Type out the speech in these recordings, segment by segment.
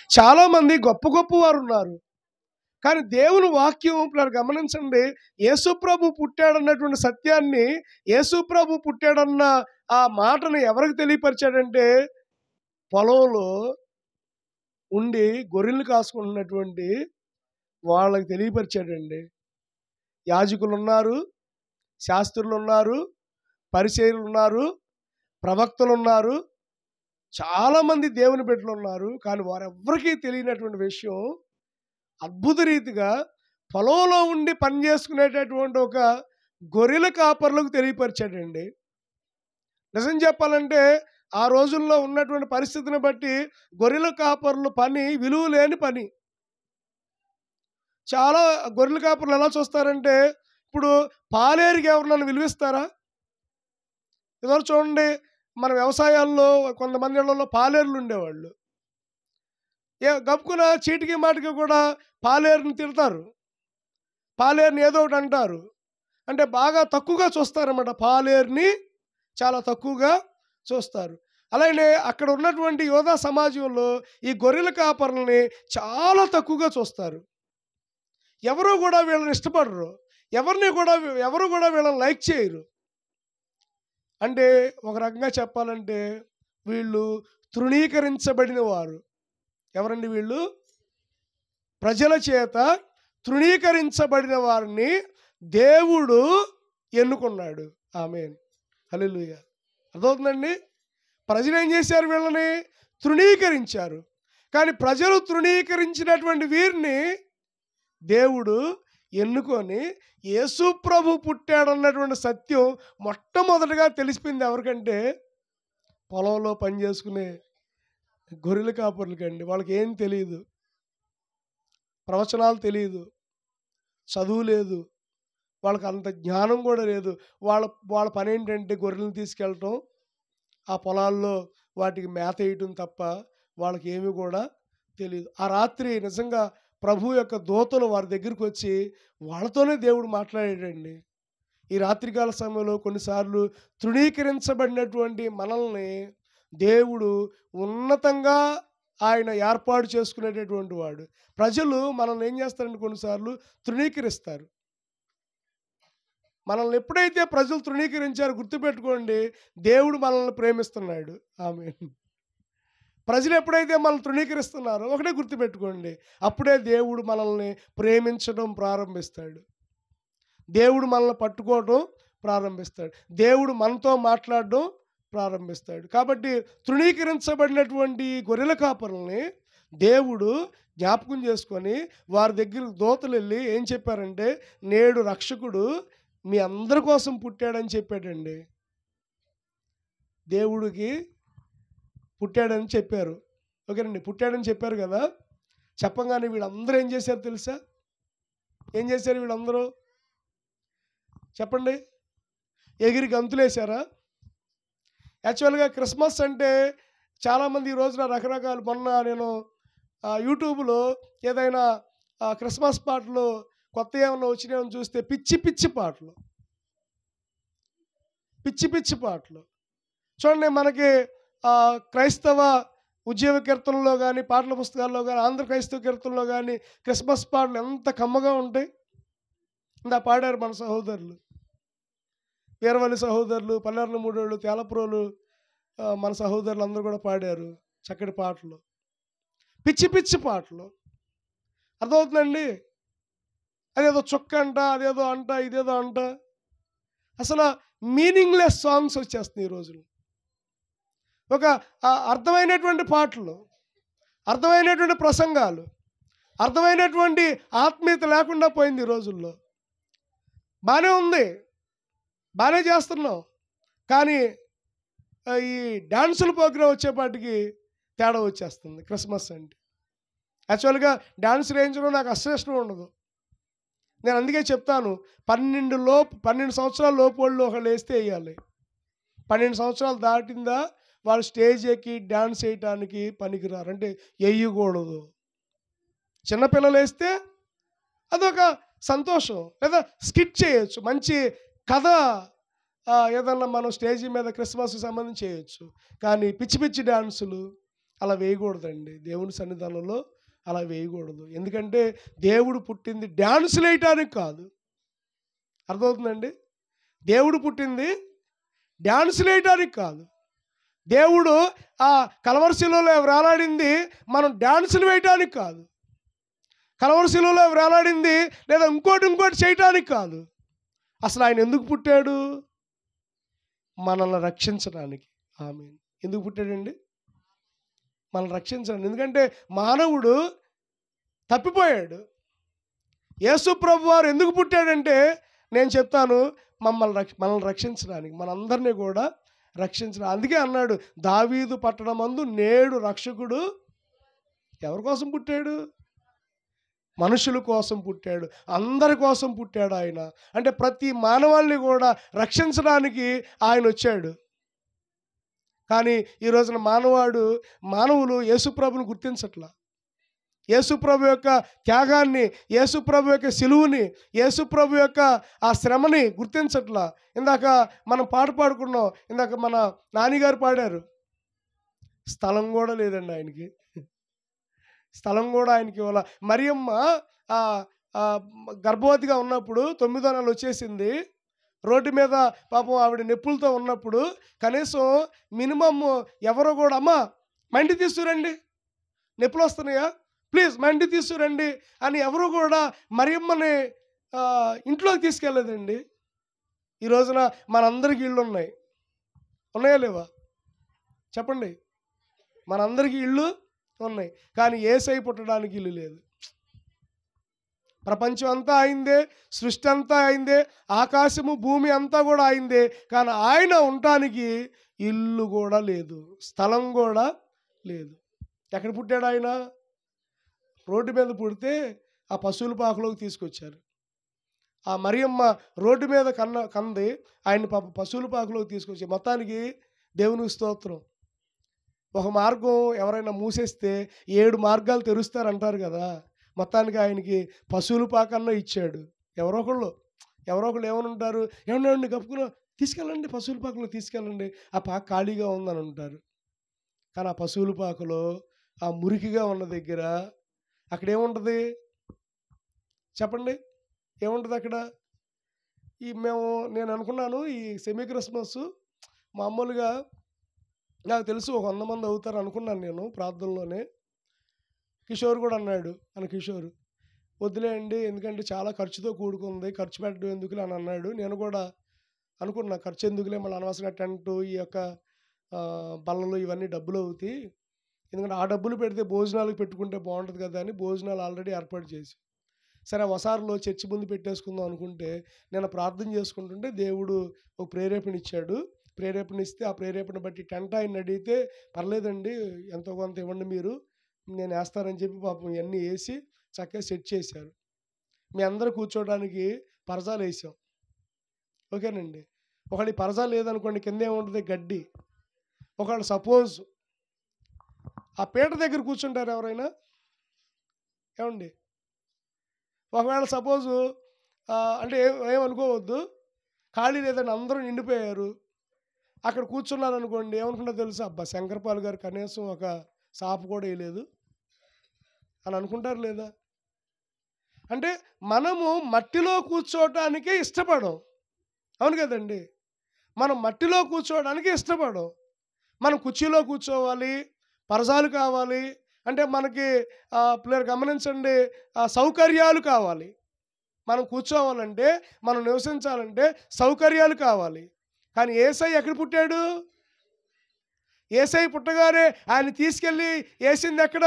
చాలామంది గొప్ప గొప్ప వారు ఉన్నారు. కానీ దేవుని వాక్యం ఇప్పుడు గమనించండి. యేసుప్రభు పుట్టాడన్నటువంటి సత్యాన్ని, యేసుప్రభు పుట్టాడన్న ఆ మాటను ఎవరికి తెలియపరిచాడంటే, పొలంలో ఉండి గొర్రెలు కాసుకుంటున్నటువంటి వాళ్ళకి తెలియపరిచాడండి. యాజకులు ఉన్నారు, శాస్త్రులు ఉన్నారు, పరిసయ్యులు ఉన్నారు, ప్రవక్తలు ఉన్నారు, చాలామంది దేవుని బిడ్డలు ఉన్నారు. కానీ వారెవ్వరికీ తెలియనటువంటి విషయం, అద్భుత రీతిగా పొలంలో ఉండి పని చేసుకునేటటువంటి ఒక గొర్రెల కాపర్లకు తెలియపరిచాడండి. నిజం చెప్పాలంటే ఆ రోజుల్లో ఉన్నటువంటి పరిస్థితిని బట్టి గొర్రెల కాపర్లు పని విలువ లేని పని. చాలా గొర్రెల కాపర్లు ఎలా చూస్తారంటే, ఇప్పుడు పాలేరుకి ఎవరినైనా విలువిస్తారా? ఎవరు చూడండి, మన వ్యవసాయాల్లో కొంతమంది ఇళ్లలో పాలేరులు ఉండేవాళ్ళు. గబుక్కున చీటికి మాటికి కూడా పాలేరుని తిడతారు, పాలేరుని ఏదో ఒకటి అంటారు. అంటే బాగా తక్కువగా చూస్తారన్నమాట. పాలేరుని చాలా తక్కువగా చూస్తారు. అలాగే అక్కడ ఉన్నటువంటి యోధా సమాజంలో ఈ గొర్రెల కాపర్లని చాలా తక్కువగా చూస్తారు. ఎవరు కూడా వీళ్ళని ఇష్టపడరు, ఎవరు కూడా వీళ్ళని లైక్ చేయరు. అంటే ఒక రకంగా చెప్పాలంటే వీళ్ళు తృణీకరించబడిన వారు. ఎవరండి వీళ్ళు? ప్రజల చేత తృణీకరించబడిన వారిని దేవుడు ఎన్నుకున్నాడు. ఆమేన్, హల్లెలూయా. అర్థమవుతుందండి? ప్రజలు ఏం చేశారు? వీళ్ళని తృణీకరించారు. కానీ ప్రజలు తృణీకరించినటువంటి వీరిని దేవుడు ఎన్నుకొని యేసు ప్రభు పుట్టాడన్నటువంటి సత్యం మొట్టమొదటిగా తెలిసిపోయింది ఎవరికంటే, పొలంలో పని చేసుకునే గొర్రెల కాపర్లకండి. వాళ్ళకి ఏం తెలియదు, ప్రవచనాలు తెలియదు, చదువు లేదు, వాళ్ళకి అంత జ్ఞానం కూడా లేదు. వాళ్ళ పని ఏంటంటే గొర్రెలను తీసుకెళ్ళటం, ఆ పొలాల్లో వాటికి మేత వేయటం తప్ప వాళ్ళకి ఏమీ కూడా తెలియదు. ఆ రాత్రి నిజంగా ప్రభు యొక్క దూతలు వారి దగ్గరికి వచ్చి వాళ్ళతోనే దేవుడు మాట్లాడాడండి. ఈ రాత్రికాల సమయంలో కొన్నిసార్లు తృణీకరించబడినటువంటి మనల్ని దేవుడు ఉన్నతంగా ఆయన ఏర్పాటు చేసుకునేటటువంటి వాడు. ప్రజలు మనల్ని ఏం చేస్తారంటే కొన్నిసార్లు తృణీకరిస్తారు. మనల్ని ఎప్పుడైతే ప్రజలు తృణీకరించారో గుర్తుపెట్టుకోండి, దేవుడు మనల్ని ప్రేమిస్తున్నాడు. ఆమేన్. ప్రజలు ఎప్పుడైతే మనల్ని తృణీకరిస్తున్నారో ఒకటే గుర్తుపెట్టుకోండి, అప్పుడే దేవుడు మనల్ని ప్రేమించడం ప్రారంభిస్తాడు. దేవుడు మనల్ని పట్టుకోవడం ప్రారంభిస్తాడు. దేవుడు మనతో మాట్లాడడం ప్రారంభిస్తాడు. కాబట్టి తృణీకరించబడినటువంటి గొర్రెల కాపరుల్ని దేవుడు జ్ఞాపకం చేసుకొని వారి దగ్గరకు దూతలు వెళ్ళి ఏం చెప్పారంటే, నేడు రక్షకుడు మీ అందరి కోసం పుట్టాడని చెప్పాడండి. దేవుడికి పుట్టాడని చెప్పారు. ఓకేనండి, పుట్టాడని చెప్పారు కదా. చెప్పగానే వీళ్ళందరూ ఏం చేశారు తెలుసా? ఏం చేశారు వీళ్ళందరూ? చెప్పండి. ఎగిరి గంతులేశారా? యాక్చువల్గా క్రిస్మస్ అంటే చాలామంది ఈ రోజున రకరకాలు, మొన్న నేను యూట్యూబ్లో ఏదైనా క్రిస్మస్ పాటలు కొత్త ఏమన్నా వచ్చినాయని చూస్తే పిచ్చి పిచ్చి పాటలు చూడండి. మనకి క్రైస్తవ ఉద్యోగ కీర్తనలో కానీ, పాటల పుస్తకాల్లో కానీ, ఆంధ్ర క్రైస్తవ కీర్తనలో కానీ క్రిస్మస్ పాటలు ఎంత కమ్మగా ఉంటాయి. ఇందా పాడారు మన సహోదరులు, వీరవల్లి సహోదరులు, పల్లెర్ల మూడోళ్ళు, తేలప్రోలు, మన సహోదరులు అందరూ కూడా పాడారు చక్కటి పాటలు, పిచ్చి పిచ్చి పాటలు. అర్థమవుతుందండి? అదేదో చుక్క అంట, అదేదో అంట, ఇదేదో అంట, అసలు మీనింగ్లెస్ సాంగ్స్ వచ్చేస్తున్నాయి ఈ రోజులు. ఒక అర్థమైనటువంటి పాటలు, అర్థమైనటువంటి ప్రసంగాలు, అర్థమైనటువంటి ఆత్మీయత లేకుండా పోయింది ఈ రోజుల్లో. బాగానే ఉంది, బాగానే చేస్తున్నాం, కానీ ఈ డాన్సుల ప్రోగ్రాం వచ్చేపాటికి తేడా వచ్చేస్తుంది. క్రిస్మస్ అంటే యాక్చువల్గా డాన్స్ వేయించడం నాకు అస్సలు ఇష్టం ఉండదు. నేను అందుకే చెప్తాను, 12 సంవత్సరాల లోపు వాళ్ళు ఒకళ్ళు వేస్తే వేయాలి. 12 సంవత్సరాలు దాటిందా వాళ్ళు స్టేజ్ ఎక్కి డాన్స్ వేయటానికి పనికిరారు, అంటే వేయకూడదు. చిన్నపిల్లలు వేస్తే అదొక సంతోషం, లేదా స్కిట్ చేయొచ్చు, మంచి కథ ఏదన్నా మనం స్టేజీ మీద క్రిస్మస్కి సంబంధించి చేయొచ్చు. కానీ పిచ్చి పిచ్చి డాన్సులు, అలా వేయకూడదండి. దేవుని సన్నిధానంలో అలా వేయకూడదు. ఎందుకంటే దేవుడు పుట్టింది డ్యాన్సులు వేయటానికి కాదు. అర్థమవుతుందండి? దేవుడు పుట్టింది డ్యాన్సులు వేయటానికి కాదు. దేవుడు ఆ కలవరి శిలువలో వేలాడింది మనం డ్యాన్సులు వేయటానికి కాదు. కలవరి శిలువలో వేలాడింది లేదా ఇంకోటి చేయటానికి కాదు. అసలు ఆయన ఎందుకు పుట్టాడు? మనల్ని రక్షించడానికి. ఆమేన్. ఎందుకు పుట్టాడండి? మనల్ని రక్షించడానికి. ఎందుకంటే మానవుడు తప్పిపోయాడు. యేసు ప్రభు వారు ఎందుకు పుట్టాడంటే నేను చెప్తాను, మనల్ని రక్షించడానికి, మనందరినీ కూడా రక్షించడానికి. అందుకే అన్నాడు, దావీదు పట్టణమందు నేడు రక్షకుడు ఎవరి కోసం పుట్టాడు? మనుషుల కోసం పుట్టాడు. అందరి కోసం పుట్టాడు ఆయన. అంటే ప్రతి మానవాళ్ళని కూడా రక్షించడానికి ఆయన వచ్చాడు. కానీ ఈ రోజున మానవులు యేసుప్రభుని గుర్తించట్లా. యేసుప్రభు యొక్క త్యాగాన్ని, యేసుప్రభు యొక్క సిలువుని, యేసుప్రభు యొక్క ఆ శ్రమని గుర్తించట్లా. ఇందాక మనం పాట పాడుకున్నాం. ఇందాక మన నానిగారు పాడారు. స్థలం కూడా లేదండి ఆయనకి. స్థలం కూడా ఆయనకి ఇవ్వాల. మరియమ్మ గర్భవతిగా ఉన్నప్పుడు 9వ నెల వచ్చేసింది. రోడ్డు మీద పాపం ఆవిడ నొప్పులతో ఉన్నప్పుడు కనీసం మినిమమ్ ఎవరో కూడా అమ్మా మా ఇంటికి తీసుకురండి, నొప్పులు వస్తున్నాయా, ప్లీజ్ మా ఇంటికి తీసుకురండి అని ఎవరు కూడా మరియమ్మని ఇంట్లోకి తీసుకెళ్ళలేదండి. ఈ రోజున మనందరికీ ఇళ్ళు ఉన్నాయి. ఉన్నాయా లేవా చెప్పండి? మనందరికీ ఇళ్ళు ఉన్నాయి. కానీ యేసయ్య పుట్టడానికి ఇల్లు లేదు. ప్రపంచం అంతా అయిందే, సృష్టి అంతా అయిందే, ఆకాశము భూమి అంతా కూడా అయిందే. కానీ ఆయన ఉండటానికి ఇల్లు కూడా లేదు, స్థలం కూడా లేదు. ఎక్కడ పుట్టాడు ఆయన? రోడ్డు మీద పుడితే ఆ పశువుల పాకలోకి తీసుకొచ్చారు. ఆ మరియమ్మ రోడ్డు మీద కంది ఆయన్ని పశువుల పాకలోకి తీసుకొచ్చారు. మొత్తానికి దేవునికి స్తోత్రం. ఒక మార్గం ఎవరైనా మూసేస్తే 7 మార్గాలు తెరుస్తారంటారు కదా. మొత్తానికి ఆయనకి పశువుల పాకన్నా ఇచ్చాడు. ఎవరో ఒకళ్ళు ఏమని ఉంటారు, ఏమన్నా గప్పుకున్నా తీసుకెళ్ళండి, పశువుల పాకలో తీసుకెళ్ళండి, ఆ పాక ఖాళీగా ఉందని ఉంటారు. కానీ ఆ పశువుల పాకలో ఆ మురికిగా ఉన్న దగ్గర అక్కడ ఏముంటుంది చెప్పండి? ఏముంటుంది అక్కడ? నేను అనుకున్నాను ఈ సెమీ క్రిస్మస్ మామూలుగా నాకు తెలుసు ఒక 100 మంది అవుతారు అనుకున్నాను నేను ప్రార్థనలోనే. కిషోర్ కూడా అన్నాడు, కిషోర్ వద్దులేండి ఎందుకంటే చాలా ఖర్చుతో కూడుకుంది, ఖర్చు పెట్టడం ఎందుకులే అని అన్నాడు. నేను కూడా అనుకున్నా ఖర్చు ఎందుకులే, మళ్ళీ అనవసరంగా టెంటు ఈ యొక్క బల్లలు ఇవన్నీ డబ్బులు అవుతాయి, ఎందుకంటే ఆ డబ్బులు పెడితే భోజనాలకు పెట్టుకుంటే బాగుంటుంది కదా అని భోజనాలు ఆల్రెడీ ఏర్పాటు చేసి సరే వసారులో చర్చి ముందు పెట్టేసుకుందాం అనుకుంటే నేను ప్రార్థన చేసుకుంటుంటే దేవుడు ఒక ప్రేరేపణ ఇచ్చాడు. ప్రేరేపణ ఇస్తే ఆ ప్రేరేపణ బట్టి టెంట్ ఆయన అడిగితే పర్లేదండి ఎంతో కొంత ఇవ్వండి మీరు, నేను వేస్తానని చెప్పి పాపం ఇవన్నీ వేసి చక్కగా సెట్ చేశారు. మీ అందరూ కూర్చోవడానికి పరజాలు వేసాం. ఓకేనండి. ఒకటి పరజా లేదనుకోండి కింద ఏముంటుంది గడ్డి. ఒకళ్ళు సపోజ్ ఆ పీట దగ్గర కూర్చుంటారు ఎవరైనా ఏమండి? ఒకవేళ సపోజు అంటే ఏమనుకోవద్దు, ఖాళీ లేదని అందరూ నిండిపోయారు, అక్కడ కూర్చున్నారు అనుకోండి, ఏమనుకుంటారో తెలుసా, అబ్బా శంకరపాల్ గారు కనీసం ఒక సాపు కూడా వేయలేదు అని అనుకుంటారు లేదా? అంటే మనము మట్టిలో కూర్చోవటానికే ఇష్టపడం. అవును కదండి? మనం మట్టిలో కూర్చోవడానికి ఇష్టపడం. మనం కుర్చీలో కూర్చోవాలి, పరజాలు కావాలి, అంటే మనకి పిల్లలు గమనించండి, సౌకర్యాలు కావాలి. మనం కూర్చోవాలంటే, మనం నివసించాలంటే సౌకర్యాలు కావాలి. కానీ యేసయ్య ఎక్కడ పుట్టాడు? యేసయ్య పుట్టగానే ఆయన తీసుకెళ్ళి వేసింది ఎక్కడ?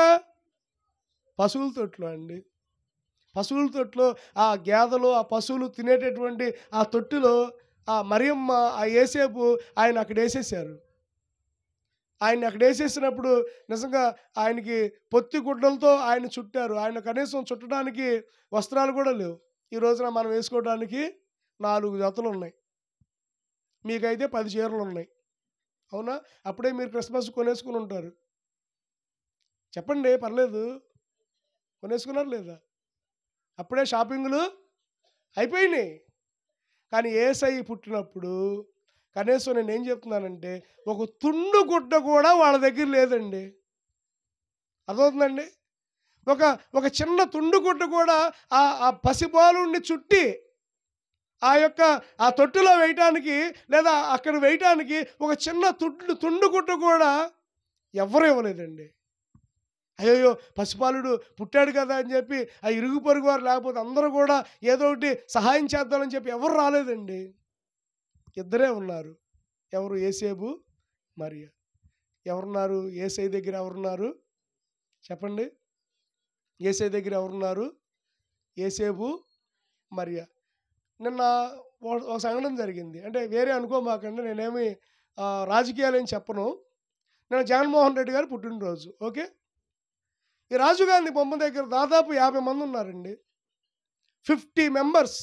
పశువుల తొట్లో అండి. పశువుల తొట్లో ఆ గేదెలు ఆ పశువులు తినేటటువంటి ఆ తొట్టిలో ఆ మరియమ్మ ఆ యేసేపు ఆయన అక్కడ వేసేసారు. ఆయన్ని అక్కడ వేసేసినప్పుడు నిజంగా ఆయనకి పొత్తి గుడ్డలతో ఆయన చుట్టారు. ఆయన కనీసం చుట్టడానికి వస్త్రాలు కూడా లేవు. ఈ రోజున మనం వేసుకోవడానికి 4 జతలు ఉన్నాయి, మీకైతే 10 చీరలు ఉన్నాయి. అవునా? అప్పుడే మీరు క్రిస్మస్ కొనేసుకుని ఉంటారు. చెప్పండి, పర్లేదు, కొనేసుకున్నారు లేదా? అప్పుడే షాపింగ్లు అయిపోయినాయి. కానీ యేసయ్య పుట్టినప్పుడు కనీసం నేనేం చెప్తున్నానంటే ఒక తుండు గుడ్డ కూడా వాళ్ళ దగ్గర లేదండి. అర్థమవుతుందండి? ఒక ఒక చిన్న తుండుగుడ్డ కూడా ఆ పసిబాలుడిని చుట్టి ఆ తొట్టులో వేయటానికి లేదా అక్కడ వేయటానికి ఒక చిన్న తుండుగుడ్డ కూడా ఎవ్వరు ఇవ్వలేదండి. అయ్యయ్యో! పసిబాలుడు పుట్టాడు కదా అని చెప్పి ఆ ఇరుగు పొరుగు వారు లేకపోతే అందరూ కూడా ఏదో ఒకటి సహాయం చేద్దామని చెప్పి ఎవరు రాలేదండి. ఇద్దరే ఉన్నారు. ఎవరు? యేసేపు, మరియ. ఎవరున్నారు? యేసయ్య దగ్గర ఎవరున్నారు చెప్పండి? యేసయ్య దగ్గర ఎవరున్నారు? యేసేపు, మరియ. నిన్న ఒక సంఘటన జరిగింది. అంటే వేరే అనుకోమాకండి, నేనేమి రాజకీయాలు ఏం చెప్పను. నిన్న జగన్మోహన్ రెడ్డి గారు పుట్టినరోజు. ఓకే. ఈ రాజీవ్ గాంధీ బొమ్మ దగ్గర దాదాపు 50 మంది ఉన్నారండి. 50 మెంబర్స్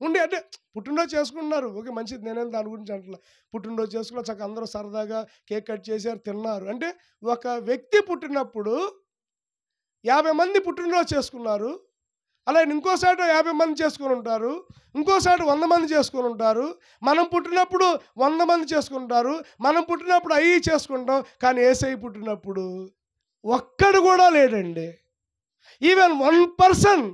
ఉండి అంటే పుట్టినరోజు చేసుకుంటున్నారు. ఓకే, మంచిది, నేనేం దాని గురించి అంటలా. పుట్టినరోజు చేసుకున్న చక్కగా అందరూ సరదాగా కేక్ కట్ చేశారు, తిన్నారు. అంటే ఒక వ్యక్తి పుట్టినప్పుడు 50 మంది పుట్టినరోజు చేసుకున్నారు. అలాగే ఇంకోసారి 50 మంది చేసుకొని ఉంటారు, ఇంకోసారి 100 మంది చేసుకొని ఉంటారు. మనం పుట్టినప్పుడు 100 మంది చేసుకుంటారు, మనం పుట్టినప్పుడు అవి చేసుకుంటాం. కానీ యేసయ్య పుట్టినప్పుడు ఒక్కడు కూడా లేడండి. ఈవెన్ 1%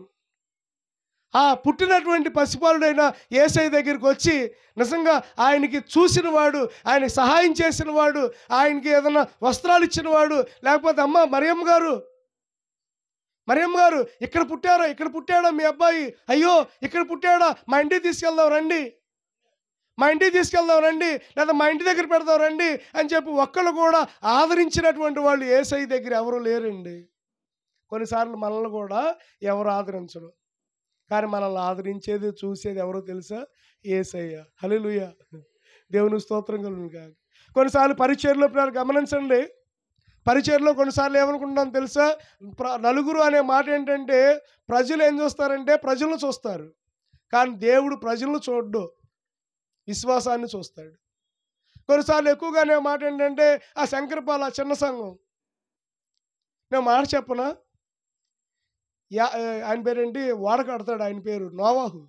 ఆ పుట్టినటువంటి పసిపాలుడైన యేసయ్య దగ్గరికి వచ్చి నిజంగా ఆయనకి చూసినవాడు, ఆయనకి సహాయం చేసినవాడు, ఆయనకి ఏదైనా వస్త్రాలు ఇచ్చినవాడు, లేకపోతే అమ్మ మరియమ్మ గారు ఇక్కడ పుట్టాడా మీ అబ్బాయి, అయ్యో ఇక్కడ పుట్టాడా, మా ఇంటికి తీసుకెళ్దాం రండి, లేదా మా ఇంటి దగ్గర పెడదాం రండి అని చెప్పి ఒక్కళ్ళు కూడా ఆదరించినటువంటి వాళ్ళు యేసయ్య దగ్గర ఎవరు లేరండి. కొన్నిసార్లు మనల్ని కూడా ఎవరు ఆదరించరు, కానీ మనల్ని ఆదరించేది చూసేది ఎవరో తెలుసా? యేసయ్య. హల్లెలూయా, దేవుని స్తోత్రం కలుగును గాక. కొన్నిసార్లు పరిచర్యలో గమనించండి, పరిచర్యలో కొన్నిసార్లు ఏమనుకుంటాం తెలుసా? నలుగురు అనే మాట ఏంటంటే ప్రజలు ఏం చూస్తారంటే ప్రజలను చూస్తారు, కానీ దేవుడు ప్రజలను చూడ్డు, విశ్వాసాన్ని చూస్తాడు. కొన్నిసార్లు ఎక్కువగానే మాట ఏంటంటే ఆ శంకరపాల చిన్న సంఘం, నేను మాట చెప్పనా, ఆయన పేరేంటి, వాడ కడతాడు, ఆయన పేరు నోవాహు.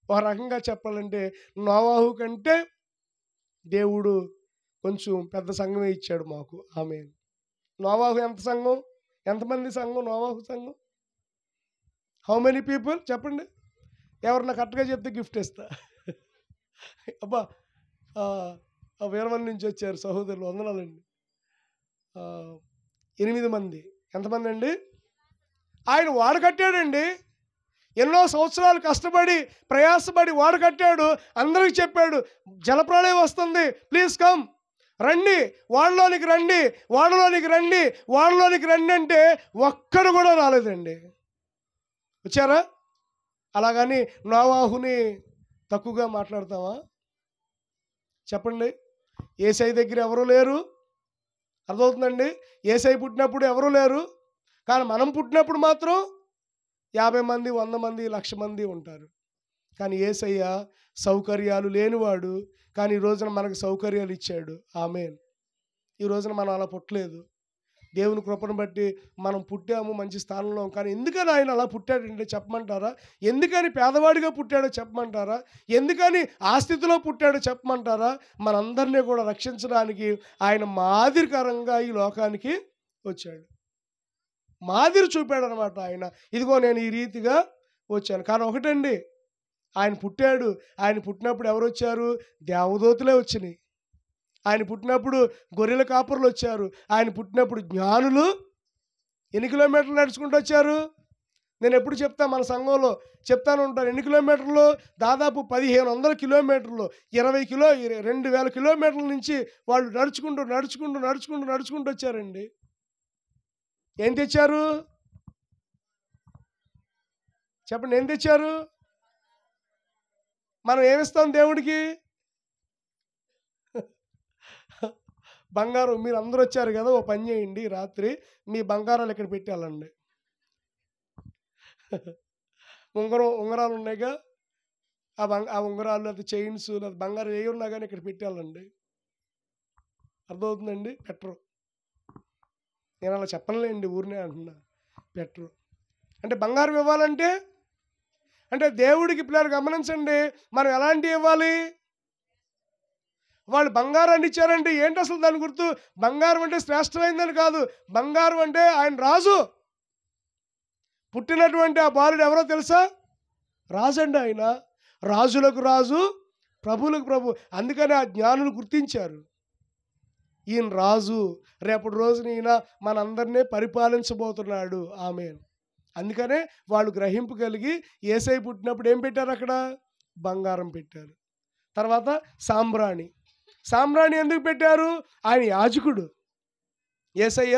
ఒక రకంగా చెప్పాలంటే నోవాహు కంటే దేవుడు కొంచెం పెద్ద సంఘమే ఇచ్చాడు మాకు. ఆమేన్. నోవాహు ఎంత సంఘం, ఎంతమంది సంఘం నోవాహు సంఘం? హౌ మెనీ పీపుల్ చెప్పండి? ఎవరన్నా కరెక్ట్గా చెప్తే గిఫ్ట్ ఇస్తా. అబ్బా, 1000 మంది నుంచి వచ్చారు సహోదరులు, వందనాలండి. 8 మంది. ఎంతమంది అండి? ఆయన వాడ కట్టాడండి. ఎన్నో సంవత్సరాలు కష్టపడి ప్రయాసపడి వాడ కట్టాడు. అందరికి చెప్పాడు జలప్రళయం వస్తుంది, ప్లీజ్ కమ్, రండి వాడలోనికి రండి అంటే ఒక్కడు కూడా రాలేదండి. వచ్చారా? అలాగని నోవాహుని తక్కువగా మాట్లాడతావా? చెప్పండి. యేసయ్య దగ్గర ఎవరు లేరు, అర్థమవుతుందండి? యేసయ్య పుట్టినప్పుడు ఎవరు లేరు, కానీ మనం పుట్టినప్పుడు మాత్రం 50 మంది, 100 మంది, 1,00,000 మంది ఉంటారు. కానీ యేసయ్య సౌకర్యాలు లేనివాడు, కానీ ఈ రోజున మనకు సౌకర్యాలు ఇచ్చాడు. ఆమేన్. ఈ రోజున మనం అలా పుట్టలేదు. దేవుని కృపను బట్టి మనం పుట్టాము మంచి స్థానంలో. కానీ ఎందుకని ఆయన అలా పుట్టాడంటే చెప్పమంటారా? ఎందుకని పేదవాడిగా పుట్టాడో చెప్పమంటారా? ఎందుకని ఆ స్థితిలో పుట్టాడో చెప్పమంటారా? మనందరినీ కూడా రక్షించడానికి ఆయన మాదిరికరంగా ఈ లోకానికి వచ్చాడు. మాదిరి చూపాడు అనమాట. ఆయన ఇదిగో నేను ఈ రీతిగా వచ్చాను. కానీ ఒకటండి, ఆయన పుట్టాడు. ఆయన పుట్టినప్పుడు ఎవరు వచ్చారు? దేవదూతలే వచ్చినాయి. ఆయన పుట్టినప్పుడు గొర్రెల కాపరులు వచ్చారు. ఆయన పుట్టినప్పుడు జ్ఞానులు ఎన్ని కిలోమీటర్లు నడుచుకుంటూ వచ్చారు? నేను ఎప్పుడు చెప్తా, మన సంఘంలో చెప్తాను ఉంటాను. ఎన్ని కిలోమీటర్లు? దాదాపు 1500 కిలోమీటర్లు, 2000 కిలోమీటర్ల నుంచి వాళ్ళు నడుచుకుంటూ వచ్చారండి. ఏం తెచ్చారు చెప్పండి? ఏం తెచ్చారు? మనం ఏమిస్తాం దేవుడికి? బంగారం. మీరు అందరూ వచ్చారు కదా, ఓ పని చేయండి, రాత్రి మీ బంగారాలు ఇక్కడ పెట్టాలండి. ఉంగరాలు ఉన్నాయిగా, ఆ ఉంగరాలు, అది చైన్స్, లేదా బంగారం ఏ ఉన్నా కానీ ఇక్కడ పెట్టాలండి. అర్థమవుతుందండి? పెట్టరు. నేను అలా చెప్పలేండి, ఊరినే అంటున్నా, పెట్టరు. అంటే బంగారం ఇవ్వాలంటే, అంటే దేవుడికి పిల్లలు గమనించండి, మనం ఎలాంటివి ఇవ్వాలి? వాళ్ళు బంగారాన్ని ఇచ్చారంటే ఏంటి అసలు దాని గుర్తు? బంగారం అంటే శ్రేష్టమైందని కాదు, బంగారం అంటే ఆయన రాజు. పుట్టినటువంటి ఆ బాలుడు ఎవరో తెలుసా? రాజు అండి. ఆయన రాజులకు రాజు, ప్రభువులకు ప్రభు. అందుకని ఆ జ్ఞానులు గుర్తించారు, ఈయన రాజు, రేపటి రోజున ఈయన మనందరినీ పరిపాలించబోతున్నాడు. ఆమేన్. అందుకనే వాళ్ళు గ్రహింపు కలిగి యేసయ్య పుట్టినప్పుడు ఏం పెట్టారు? అక్కడ బంగారం పెట్టారు. తర్వాత సాంబ్రాణి. సాంబ్రాణి ఎందుకు పెట్టారు? ఆయన యాజకుడు. యేసయ్య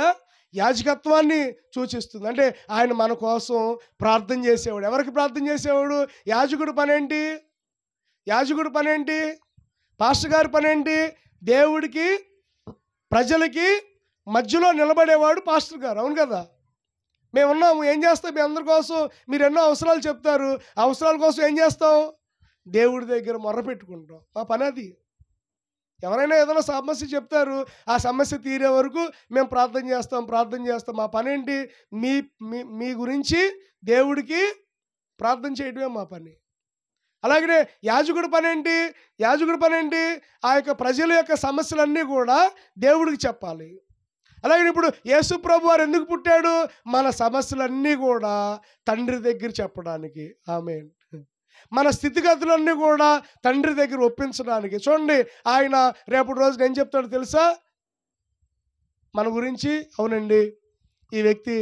యాజకత్వాన్ని సూచిస్తుంది. అంటే ఆయన మన కోసం ప్రార్థన చేసేవాడు. ఎవరికి ప్రార్థన చేసేవాడు? యాజకుడు పనేంటి? యాజకుడు పనేంటి? పాస్టర్ గారి పనేంటి? దేవుడికి ప్రజలకి మధ్యలో నిలబడేవాడు పాస్టర్ గారు. అవును కదా? మేము ఉన్నాము, ఏం చేస్తాం? మీ అందరి కోసం మీరు ఎన్నో అవసరాలు చెప్తారు, అవసరాల కోసం ఏం చేస్తాం? దేవుడి దగ్గర మొర్ర పెట్టుకుంటాం. మా పని అది. ఎవరైనా ఏదైనా సమస్య చెప్తారు, ఆ సమస్య తీరే వరకు మేము ప్రార్థన చేస్తాం. మా పని ఏంటి? మీ గురించి దేవుడికి ప్రార్థన చేయడమే మా పని. అలాగనే యాజకుడి పని ఏంటి? యాజకుడి పని ఏంటి? ఆ యొక్క ప్రజల యొక్క సమస్యలన్నీ కూడా దేవుడికి చెప్పాలి. అలాగే ఇప్పుడు యేసు ప్రభు వారు ఎందుకు పుట్టాడు? మన సమస్యలన్నీ కూడా తండ్రి దగ్గర చెప్పడానికి. ఆమేన్. మన స్థితిగతులన్నీ కూడా తండ్రి దగ్గర ఒప్పించడానికి. చూడండి, ఆయన రేపటి రోజున ఏం చెప్తాడో తెలుసా మన గురించి? అవునండి, ఈ వ్యక్తి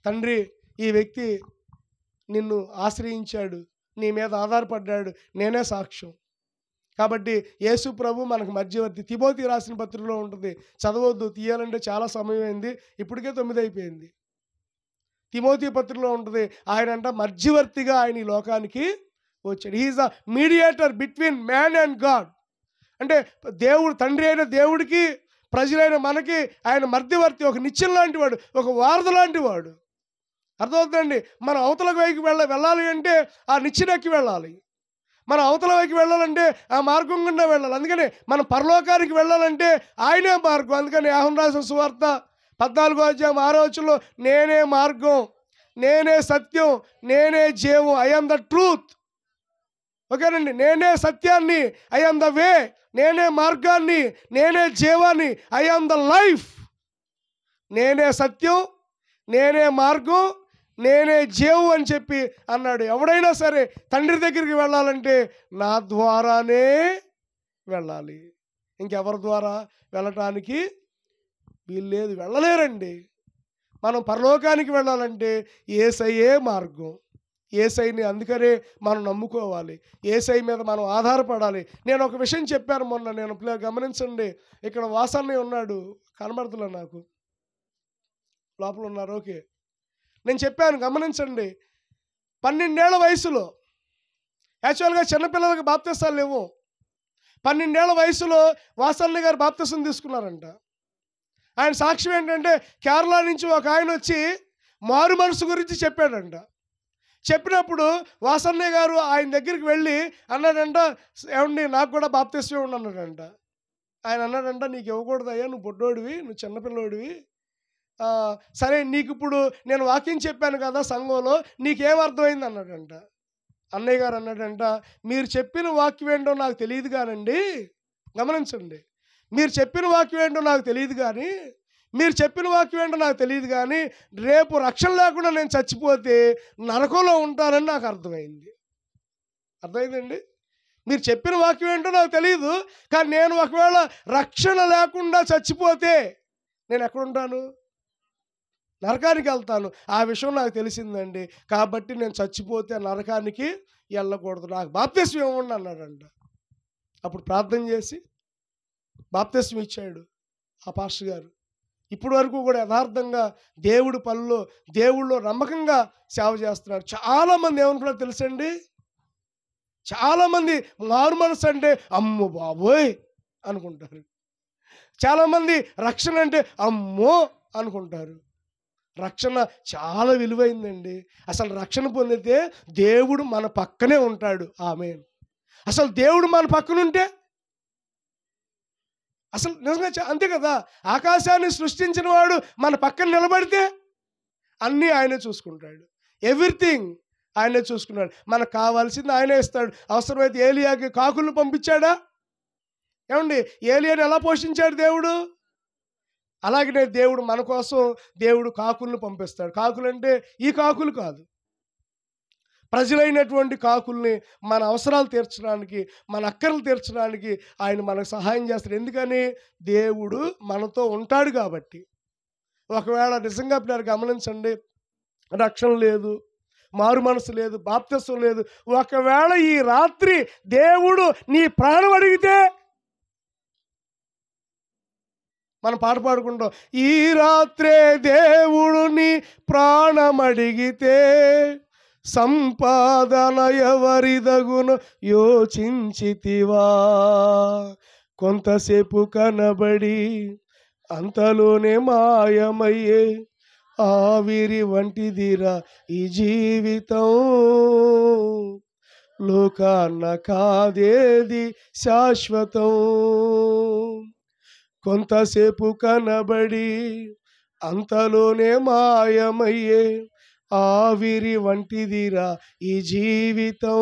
తండ్రి, ఈ వ్యక్తి నిన్ను ఆశ్రయించాడు, నీ మీద ఆధారపడ్డాడు, నేనే సాక్ష్యం. కాబట్టి యేసు ప్రభు మనకు మధ్యవర్తి. తిమోతి రాసిన పత్రికలో ఉంటుంది, చదవద్దు, తీయాలంటే చాలా సమయం అయింది, ఇప్పటికే 9 అయిపోయింది. తిమోతి పత్రికలో ఉంటుంది, ఆయన అంట మధ్యవర్తిగా ఆయన ఈ లోకానికి వచ్చాడు. He is the mediator between man and God. అంటే దేవుడు, తండ్రి అయిన దేవుడికి, ప్రజలైన మనకి ఆయన మధ్యవర్తి, ఒక నిచ్చెన లాంటి వాడు, ఒక వారధి లాంటి వాడు. అర్థమవుతుందండి? మనం అవతల వైపు వెళ్ళాలి అంటే ఆ నిచ్చెనెక్కి వెళ్ళాలి. మనం అవతల వైపు వెళ్ళాలంటే ఆ మార్గం గుండా వెళ్ళాలి. అందుకని మనం పరలోకానికి వెళ్ళాలంటే ఆయనే మార్గం. అందుకని యోహాను రాసిన సువార్త 14:6 నేనే మార్గం, నేనే సత్యం, నేనే జీవం, ఐ యామ్ ద ట్రూత్. ఓకేనండి? నేనే సత్యాన్ని, ఐ యామ్ ద వే. నేనే మార్గాన్ని, నేనే జీవాన్ని, ఐ యామ్ ద లైఫ్. నేనే సత్యం, నేనే మార్గం, నేనే జీవం అని చెప్పి అన్నాడు. ఎవడైనా సరే తండ్రి దగ్గరికి వెళ్ళాలంటే నా ద్వారానే వెళ్ళాలి. ఇంకెవరి ద్వారా వెళ్ళటానికి వీల్లేదు, వెళ్ళలేరండి. మనం పరలోకానికి వెళ్ళాలంటే యేసయ్యే మార్గం. యేసయ్యని అందుకనే మనం నమ్ముకోవాలి, యేసయ్య మీద మనం ఆధారపడాలి. నేను ఒక విషయం చెప్పాను మొన్న, నేను గమనించండి. ఇక్కడ వాసన్నయ్య ఉన్నాడు, కనబడుతున్నా నాకు, లోపల ఉన్నారు. ఓకే, నేను చెప్పాను, గమనించండి. 12 ఏళ్ల వయసులో, యాక్చువల్గా చిన్నపిల్లలకు బాప్తిసాలు లేవు. 12 ఏళ్ల వయసులో వాసన్నయ్య గారు బాప్తిసం తీసుకున్నారంట. ఆయన సాక్ష్యం ఏంటంటే, కేరళ నుంచి ఒక ఆయన వచ్చి మారు మనసు గురించి చెప్పాడంట. చెప్పినప్పుడు వాసన్నయ్య గారు ఆయన దగ్గరికి వెళ్ళి అన్నాడంట, ఏమండి నాకు కూడా బాప్తిసం ఇవ్వండి అన్నాడంట. ఆయన అన్నాడంట, నీకు ఇవ్వకూడదయ్యా, నువ్వు బొడ్డోడివి, నువ్వు చిన్నపిల్లోడివి. సరే, నీకు ఇప్పుడు నేను వాక్యం చెప్పాను కదా సంఘంలో, నీకేం అర్థమైంది అన్నాడంట. అన్నయ్య గారు అన్నాడంట, మీరు చెప్పిన వాక్యం ఏంటో నాకు తెలియదు కానండి, గమనించండి, మీరు చెప్పిన వాక్యం ఏంటో నాకు తెలియదు కానీ రేపు రక్షణ లేకుండా నేను చచ్చిపోతే నరకంలో ఉంటానని నాకు అర్థమైంది. అర్థమైందండి? మీరు చెప్పిన వాక్యం ఏంటో నాకు తెలియదు, కానీ నేను ఒకవేళ రక్షణ లేకుండా చచ్చిపోతే నేను ఎక్కడుంటాను? నరకానికి వెళ్తాను. ఆ విషయం నాకు తెలిసిందండి, కాబట్టి నేను చచ్చిపోతే నరకానికి వెళ్ళకూడదు, నాకు బాప్తిసం ఇవ్వండి అన్నాడంట. అప్పుడు ప్రార్థన చేసి బాప్తిసం ఇచ్చాడు ఆ పాస్టర్ గారు. ఇప్పటి వరకు కూడా యథార్థంగా దేవుడి పనుల్లో, దేవుళ్ళో నమ్మకంగా సేవ చేస్తున్నారు. చాలామంది ఏమనుకున్నారు తెలుసండి? చాలామంది మారు మనసు అంటే అమ్మో బాబోయ్ అనుకుంటారు. చాలామంది రక్షణ అంటే అమ్మో అనుకుంటారు. రక్షణ చాలా విలువైందండి. అసలు రక్షణ పొందితే దేవుడు మన పక్కనే ఉంటాడు. ఆమేన్. అసలు దేవుడు మన పక్కన ఉంటే అసలు నిజంగా అంతే కదా. ఆకాశాన్ని సృష్టించిన వాడు మన పక్కన నిలబడితే అన్నీ ఆయనే చూసుకుంటాడు. ఎవ్రీథింగ్ ఆయనే చూసుకున్నాడు. మనకు కావాల్సింది ఆయనే ఇస్తాడు. అవసరమైతే ఏలియాకి కాకులను పంపించాడా? ఏమండి, ఏలియాని ఎలా పోషించాడు దేవుడు? అలాగనే దేవుడు మన కోసం దేవుడు కాకులను పంపిస్తాడు. కాకులు అంటే ఈ కాకులు కాదు, ప్రజలైనటువంటి కాకుల్ని మన అవసరాలు తీర్చడానికి, మన అక్కర్లు తీర్చడానికి ఆయన మనకు సహాయం చేస్తాడు. ఎందుకని? దేవుడు మనతో ఉంటాడు కాబట్టి. ఒకవేళ నిజంగా మీరు గమనించండి, రక్షణ లేదు, మారు మనసు లేదు, బాప్తిస్వం లేదు, ఒకవేళ ఈ రాత్రి దేవుడు నీ ప్రాణం అడిగితే, మనం పాట పాడుకుంటాం, ఈ రాత్రే దేవుడు నీ ప్రాణం అడిగితే సంపాదన ఎవరిదగును యోచించితివా, కొంతసేపు కనబడి అంతలోనే మాయమయ్యే ఆవిరి వంటిదిరా ఈ జీవితం, లోకాన్న కాదేది శాశ్వతం, కొంతసేపు కనబడి అంతలోనే మాయమయ్యే ఆవిరి వంటిదిరా ఈ జీవితం,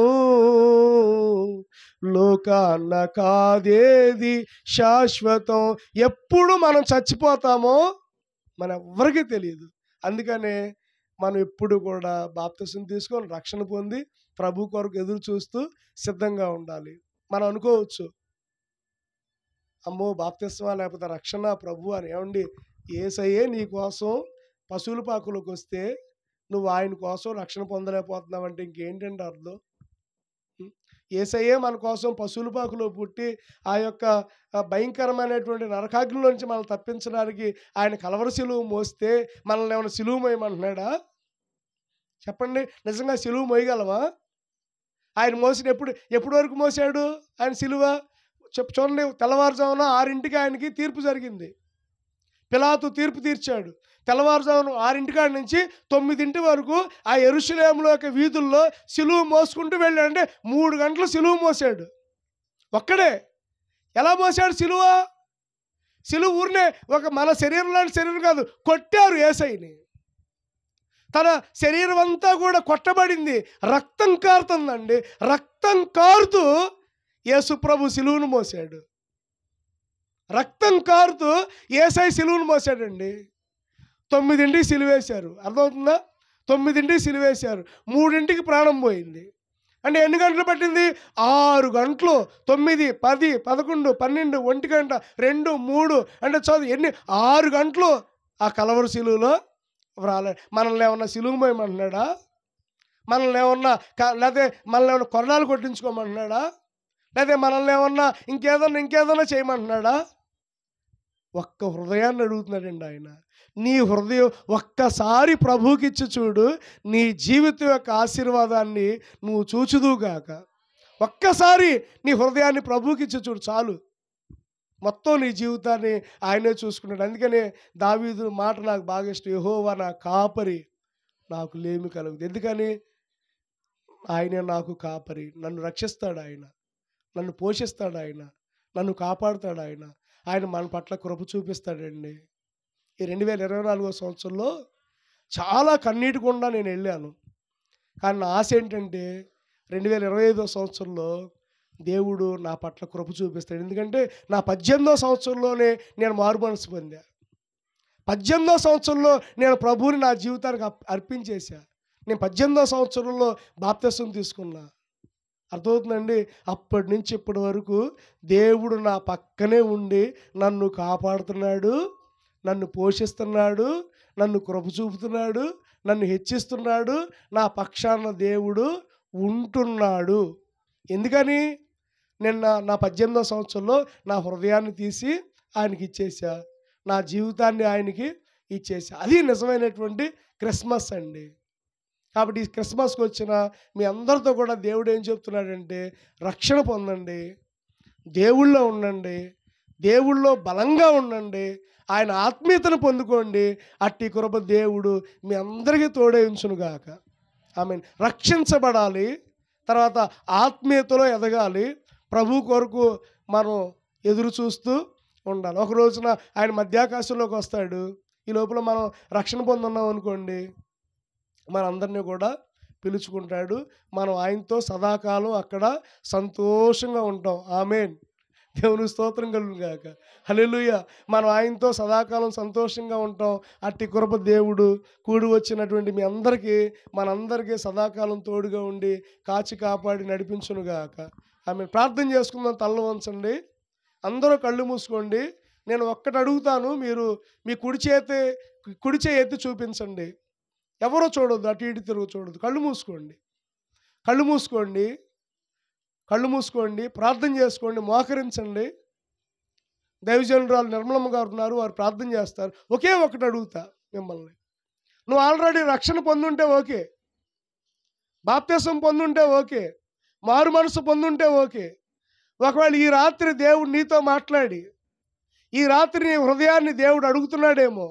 లోకాన్న కాదేది శాశ్వతం. ఎప్పుడు మనం చచ్చిపోతామో మన ఎవ్వరికీ తెలియదు. అందుకనే మనం ఎప్పుడు కూడా బాప్తిసం తీసుకొని రక్షణ పొంది ప్రభు కొరకు ఎదురు చూస్తూ సిద్ధంగా ఉండాలి. మనం అనుకోవచ్చు, అమ్మో బాప్తిస్మా లేకపోతే రక్షణ ప్రభు అని. ఏమండి, యేసయ్యే నీ కోసం పశువుల పాకులోకి వస్తే నువ్వు ఆయన కోసం రక్షణ పొందలేకపోతున్నావు అంటే ఇంకేంటంటే అర్థం? యేసయ్యే మన కోసం పశువుల పాకులో పుట్టి ఆ యొక్క భయంకరమైనటువంటి నరకాగ్నిలోంచి మనం తప్పించడానికి ఆయన కలవర సిలువ మోస్తే మనల్ని ఏమైనా సిలువ మోయమంటున్నాడా? చెప్పండి, నిజంగా సిలువ మోయగలవా? ఆయన మోసిన ఎప్పుడు వరకు మోసాడు ఆయన సిలువ? చూడండి, తెల్లవారుజామున 6ంటికి ఆయనకి తీర్పు జరిగింది. పిలాతు తీర్పు తీర్చాడు. తెల్లవారుజామున 6ంటి నుంచి 9 వరకు ఆ యెరూషలేములో యొక్క వీధుల్లో సిలువ మోసుకుంటూ వెళ్ళాడంటే 3 గంటలు సిలువ మోసాడు ఒక్కడే. ఎలా మోసాడు సిలువ? సిలువ ఊరినే ఒక మన శరీరం లాంటి శరీరం కాదు, కొట్టారు యేసయ్యని. తన శరీరం అంతా కూడా కొట్టబడింది, రక్తం కారుతుందండి. రక్తం కారుతూ యేసు ప్రభు సిలువను మోసాడు. రక్తం కారుతూ యేసయ్య సిలువను మోసాడండి. 9ంటికి సిలువేశారు, అర్థమవుతుందా? 9ంటికి సిలువేశారు, 3ంటికి ప్రాణం పోయింది. అంటే ఎన్ని గంటలు పట్టింది? 6 గంటలు. 9, 10, 11, 12, 1 గంట, 2, 3 అంటే చదువు ఎన్ని 6 గంటలు ఆ కలవరి సిలువలో రాలే. మనల్ని ఏమన్నా సిలువ మోయమంటున్నాడా? మనల్ని ఏమన్నా లేకపోతే మనల్ని ఏమన్నా కొరడాలు కొట్టించుకోమంటున్నాడా? లేదా మనల్ని ఏమన్నా ఇంకేదన్నా చేయమంటున్నాడా? ఒక్క హృదయాన్ని అడుగుతున్నాడండి ఆయన. నీ హృదయం ఒక్కసారి ప్రభువుకి ఇచ్చి చూడు, నీ జీవితం యొక్క ఆశీర్వాదాన్ని నువ్వు చూచుదువుగాక. ఒక్కసారి నీ హృదయాన్ని ప్రభువుకి ఇచ్చి చూడు, చాలు. మొత్తం నీ జీవితాన్ని ఆయనే చూసుకున్నాడు. అందుకనే దావీదు మాట నాకు బాగా ఇష్టం, యెహోవా నా కాపరి, నాకు లేమి కలుగుతుంది. ఎందుకని? ఆయనే నాకు కాపరి, నన్ను రక్షిస్తాడు ఆయన, నన్ను పోషిస్తాడు ఆయన, నన్ను కాపాడుతాడు ఆయన. ఆయన మన పట్ల కృప చూపిస్తాడండి. ఈ 2024 సంవత్సరంలో చాలా కన్నీటి గుండా నేను వెళ్ళాను. కానీ నా ఆశ ఏంటంటే 2025 సంవత్సరంలో దేవుడు నా పట్ల కృప చూపిస్తాడు. ఎందుకంటే నా 18వ సంవత్సరంలోనే నేను మారు మనసు పొందా. 18వ సంవత్సరంలో నేను ప్రభువుని నా జీవితానికి అర్పించేశా. నేను 18వ సంవత్సరంలో బాప్తిసం తీసుకున్నా. అర్థమవుతుందండి? అప్పటి నుంచి ఇప్పటి వరకు దేవుడు నా పక్కనే ఉండి నన్ను కాపాడుతున్నాడు, నన్ను పోషిస్తున్నాడు, నన్ను కృప చూపుతున్నాడు, నన్ను హెచ్చిస్తున్నాడు. నా పక్షాన దేవుడు ఉంటున్నాడు. ఎందుకని? నేను నా 18వ సంవత్సరంలో నా హృదయాన్ని తీసి ఆయనకి ఇచ్చేసా, నా జీవితాన్ని ఆయనకి ఇచ్చేసా. అది నిజమైనటువంటి క్రిస్మస్ అండి. కాబట్టి ఈ క్రిస్మస్కి వచ్చిన మీ అందరితో కూడా దేవుడు ఏం చెప్తున్నాడంటే, రక్షణ పొందండి, దేవుళ్ళో ఉండండి, దేవుళ్ళో బలంగా ఉండండి, ఆయన ఆత్మీయతను పొందుకోండి. అట్టి కృప దేవుడు మీ అందరికీ తోడే ఉంచునుగాక. ఆమేన్. రక్షించబడాలి, తర్వాత ఆత్మీయతలో ఎదగాలి, ప్రభు కొరకు మనం ఎదురు చూస్తూ ఉండాలి. ఒక రోజున ఆయన మధ్యాకాశంలోకి వస్తాడు. ఈ లోపల మనం రక్షణ పొందున్నాం అనుకోండి, మనందరినీ కూడా పిలుచుకుంటాడు. మనం ఆయనతో సదాకాలం అక్కడ సంతోషంగా ఉంటాం. ఆమేన్. దేవునికి స్తోత్రం కలుగును గాక. హల్లెలూయా. మనం ఆయనతో సదాకాలం సంతోషంగా ఉంటాం. అట్టి కృప దేవుడు కూడి వచ్చినటువంటి మీ అందరికీ మనందరికీ సదాకాలం తోడుగా ఉండి కాచి కాపాడి నడిపించును గాక. ఆమె ప్రార్థన చేసుకుందాం. తలలు వంచండి, అందరూ కళ్ళు మూసుకోండి. నేను ఒక్కటి అడుగుతాను, మీరు మీ కుడి చేయి ఎత్తి చూపించండి. ఎవరో చూడొద్దు, అటు ఇటు తిరుగు చూడొద్దు. కళ్ళు మూసుకోండి, కళ్ళు మూసుకోండి, కళ్ళు మూసుకోండి. ప్రార్థన చేసుకోండి, మోకరించండి. దైవజనురాలు నిర్మలమ్మ గారు ఉన్నారు, వారు ప్రార్థన చేస్తారు. ఒకే ఒకటి అడుగుతా మిమ్మల్ని. నువ్వు ఆల్రెడీ రక్షణ పొందుంటే ఓకే, బాప్తిసం పొందుంటే ఓకే, మారు మనసు పొందుంటే ఓకే. ఒకవేళ ఈ రాత్రి దేవుడు నీతో మాట్లాడి ఈ రాత్రి నీ హృదయాన్ని దేవుడు అడుగుతున్నాడేమో,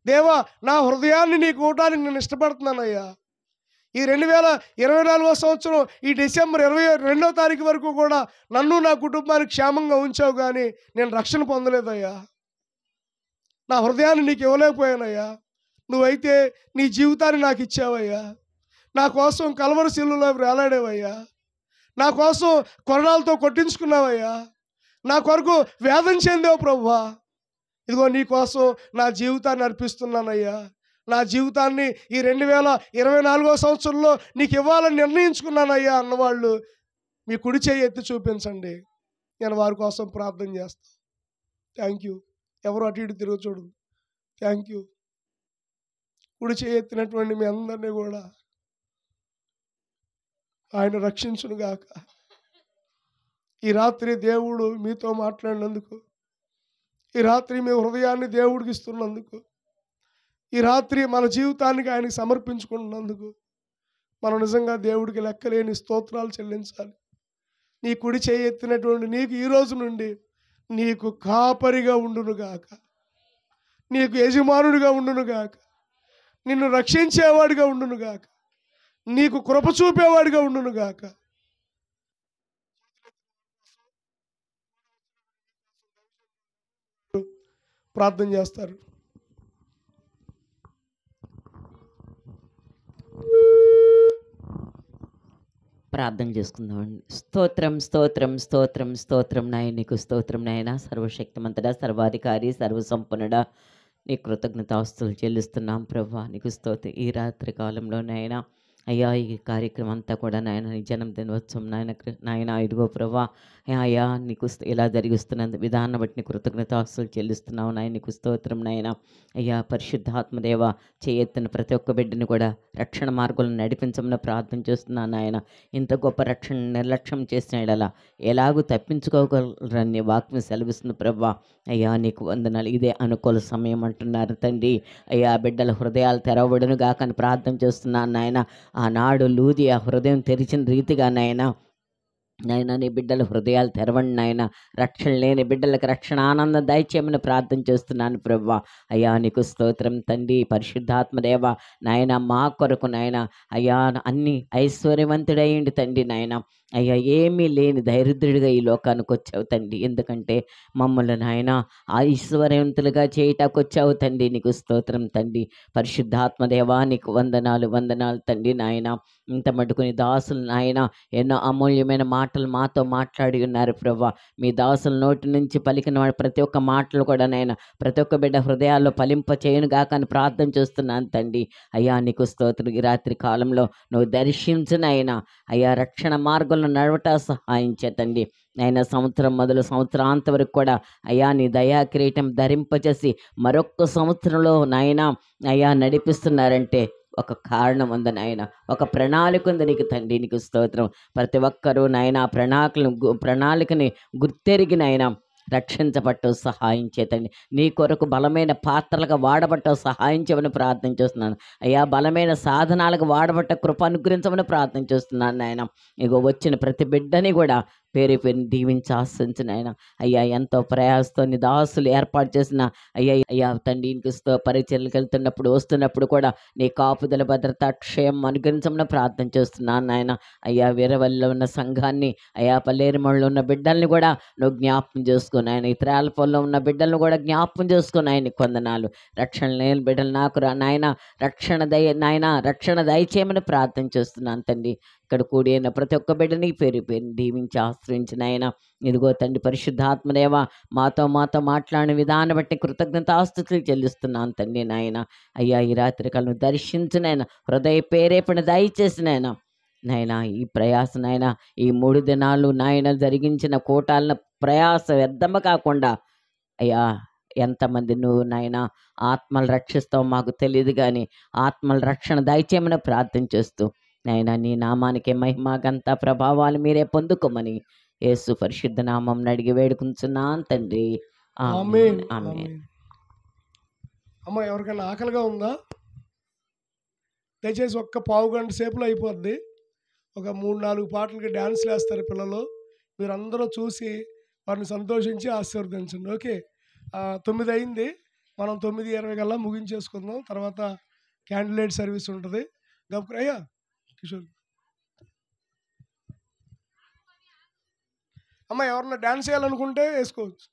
దేవా నా హృదయాన్ని నీకు ఇవ్వడానికి నేను ఇష్టపడుతున్నానయ్యా. ఈ 2024వ సంవత్సరం ఈ డిసెంబర్ 22వ తారీఖు వరకు కూడా నన్ను నా కుటుంబానికి క్షేమంగా ఉంచావు, కానీ నేను రక్షణ పొందలేదయ్యా. నా హృదయాన్ని నీకు ఇవ్వలేకపోయానయ్యా. నువ్వైతే నీ జీవితాన్ని నాకు ఇచ్చావయ్యా. నా కోసం కల్వరి శిలువలో వేలాడేవయ్యా. నా కోసం కొరడాలతో కొట్టించుకున్నావయ్యా. నా కొరకు వేదన చెందావు ప్రభువా. ఇదిగో నీ కోసం నా జీవితాన్ని అర్పిస్తున్నానయ్యా. నా జీవితాన్ని ఈ 2024వ సంవత్సరంలో నీకు ఇవ్వాలని నిర్ణయించుకున్నానయ్యా అన్నవాళ్ళు మీ కుడి చేయి ఎత్తి చూపించండి. నేను వారి కోసం ప్రార్థన చేస్తాను. Thank you. ఎవరు అటు ఇటు తిరుగు చూడదు. Thank you. కుడి చేయి ఎత్తినటువంటి మీ అందరినీ కూడా ఆయన రక్షించునుగాక. ఈ రాత్రి దేవుడు మీతో మాట్లాడినందుకు, ఈ రాత్రి మీ హృదయాన్ని దేవుడికి ఇస్తున్నందుకు, ఈ రాత్రి మన జీవితానికి ఆయనకి సమర్పించుకున్నందుకు మనం నిజంగా దేవుడికి లెక్కలేని స్తోత్రాలు చెల్లించాలి. నీ కుడి చేయి ఎత్తినటువంటి నీకు ఈ రోజు నుండి నీకు కాపరిగా ఉండునుగాక, నీకు యజమానుడిగా ఉండునుగాక, నిన్ను రక్షించేవాడిగా ఉండునుగాక, నీకు కృప చూపేవాడిగా ఉండునుగాక. ప్రార్థన చేస్తారు. ప్రార్థన చేసుకుందామండి. స్తోత్రం స్తోత్రం స్తోత్రం స్తోత్రం నాయన, నీకు స్తోత్రం నాయన. సర్వశక్తిమంతుడా, సర్వాధికారి, సర్వసంపన్నుడా, నీ కృతజ్ఞతాస్తులు చెల్లిస్తున్నాం ప్రభా. నీకు స్తోత్రం. ఈ రాత్రి కాలంలో నాయన అయ్యా ఈ కార్యక్రమం అంతా కూడా నాయన నీ జన్మదినోత్సవం నాయన ఇదిగో ప్రభా అయ్యా నీకు ఇలా జరిగిస్తున్న విధానం బట్టి నీ కృతజ్ఞతాస్తులు చెల్లిస్తున్నావు నాయన. నీకు స్తోత్రం నాయన. అయ్యా పరిశుద్ధాత్మదేవ చేయెత్తిన ప్రతి ఒక్క బిడ్డని కూడా రక్షణ మార్గాలను నడిపించమని ప్రార్థన చేస్తున్నాను నాయన. ఇంత గొప్ప రక్షణ నిర్లక్ష్యం చేసిన ఎడల ఎలాగూ తప్పించుకోగలరని వాక్యం సెలవిస్తుంది ప్రభా. అయ్యా నీకు వందనాలు. ఇదే అనుకూల సమయం అంటున్నారు తండ్రి. అయ్యా బిడ్డల హృదయాలు తెరవబడును గాకని ప్రార్థన చేస్తున్నాను నాయన. ఆనాడు లూది ఆ హృదయం తెరిచిన రీతిగా నాయన నీ బిడ్డల హృదయాలు తెరవండి నాయన. రక్షణ లేని బిడ్డలకు రక్షణ ఆనందం దయచేయమని ప్రార్థన చేస్తున్నాను ప్రభువా. అయ్యా నీకు స్తోత్రం తండ్రి. పరిశుద్ధాత్మదేవ నాయన మా కొరకు నాయన అయ్యా అన్ని ఐశ్వర్యవంతుడయ్యండి తండ్రి నాయన. అయ్యా ఏమీ లేని దరిద్రుడిగా ఈ లోకానికి వచ్చావు తండ్రి. ఎందుకంటే మమ్మల్ని నాయన ఐశ్వర్యవంతులుగా చేయటానికి వచ్చావు తండ్రి. నీకు స్తోత్రం తండ్రి. పరిశుద్ధాత్మదేవా నీకు వందనాలు వందనాలు తండ్రి నాయన. ఇంత మటుకుని దాసులు నాయన ఎన్నో అమూల్యమైన మాటలు మాతో మాట్లాడి ఉన్నారు ప్రభా. మీ దాసుల నోటి నుంచి పలికిన వాడు ప్రతి ఒక్క మాటలు కూడా నాయన ప్రతి ఒక్క బిడ్డ హృదయాల్లో ఫలింప చేయను గాక అని ప్రార్థన చేస్తున్నాను తండ్రి. అయ్యా నీకు స్తోత్రం. ఈ రాత్రి కాలంలో నువ్వు దర్శించునైనా అయ్యా రక్షణ మార్గంలో నడవట సహాయం చేతండి ఆయన. సంవత్సరం మొదలు సంవత్సరాంత వరకు కూడా అయ్యా నీ దయా కిరీటం ధరింపచేసి మరొక్క సంవత్సరంలో నాయన అయ్యా నడిపిస్తున్నారంటే ఒక కారణం ఉంది నాయన, ఒక ప్రణాళిక ఉంది నీకు తండ్రి. నీకు స్తోత్రం. ప్రతి ఒక్కరూ నాయన ప్రణాళికని గుర్తెరిగి నాయన రక్షించబట్టు సహాయం చేతండి. నీ కొరకు బలమైన పాత్రలుగా వాడబట్ట సహాయం చేయమని ప్రార్థన చేస్తున్నాను అయ్యా. బలమైన సాధనాలకు వాడబట్ట కృప అనుగ్రహించమని ప్రార్థన చేస్తున్నాను నాయన. ఇగో వచ్చిన ప్రతి బిడ్డని కూడా పేరు పేరుని దీవించి ఆశించిన ఆయన. అయ్యా ఎంతో ప్రయాసతో నీ దాసులు ఏర్పాటు చేసిన అయ్యా తండ్రి ఇంకిస్తూ పరిచర్లకు వెళ్తున్నప్పుడు వస్తున్నప్పుడు కూడా నీ కాపుదల భద్రత క్షేమం అనుగ్రహించమని ప్రార్థన చేస్తున్నాను నాయన. అయ్యా వీరవల్లిలో ఉన్న సంఘాన్ని అయ్యా పల్లేరుమల్లో ఉన్న బిడ్డల్ని కూడా నువ్వు జ్ఞాపకం చేసుకుని ఆయన. ఇతరాలపల్లో ఉన్న బిడ్డలను కూడా జ్ఞాపకం చేసుకుని ఆయన కొందనాలు. రక్షణ లేని బిడ్డలు నాకు నాయన రక్షణ దయచేయమని ప్రార్థన చేస్తున్నాను తండ్రి. ఇక్కడ కూడి అయిన ప్రతి ఒక్క బిడ్డని పేరు పేరు దీవించి ఆశ్రయించిన ఆయన. ఇదిగో తండ్రి పరిశుద్ధాత్మదేవ, మాతో మాట్లాడిన విధానం బట్టి కృతజ్ఞతాస్తుతులు చెల్లిస్తున్నాను తండ్రి నాయన. అయ్యా, ఈ రాత్రి కలను దర్శించునైనా, హృదయ ప్రేరేపణ దయచేసినైనా నాయన, ఈ ప్రయాస నాయన, ఈ 3 దినాలు నాయన జరిగించిన కూటాలను ప్రయాస వ్యర్థమ కాకుండా అయ్యా, ఎంతమంది నువ్వు నాయన ఆత్మలు రక్షిస్తావు మాకు తెలియదు, కానీ ఆత్మల రక్షణ దయచేయమని ప్రార్థన చేస్తూ నాయన, నీ నామానికి మహిమ ఘనత ప్రభావాలు మీరే పొందుకోమని యేసు పరిశుద్ధ నామం అడిగి వేడుకుంటున్నాను తండ్రి. ఆమేన్, ఆమేన్. ఆమేన్. అమ్మ, ఎవరికైనా ఆకలిగా ఉందా? దయచేసి ఒక్క పావు గంట సేపులో అయిపోద్ది. ఒక 3-4 పాటలకి డ్యాన్స్లు వేస్తారు పిల్లలు. మీరందరూ చూసి వారిని సంతోషించి ఆశీర్వదించండి. ఓకే. 9 అయింది. మనం 9:20 కల్లా ముగించేసుకుందాం. తర్వాత క్యాండిల్ సర్వీస్ ఉంటుంది. అయ్యా కిషోర్ అమ్మ, ఎవరన్నా డ్యాన్స్ చేయాలనుకుంటే వేసుకోవచ్చు.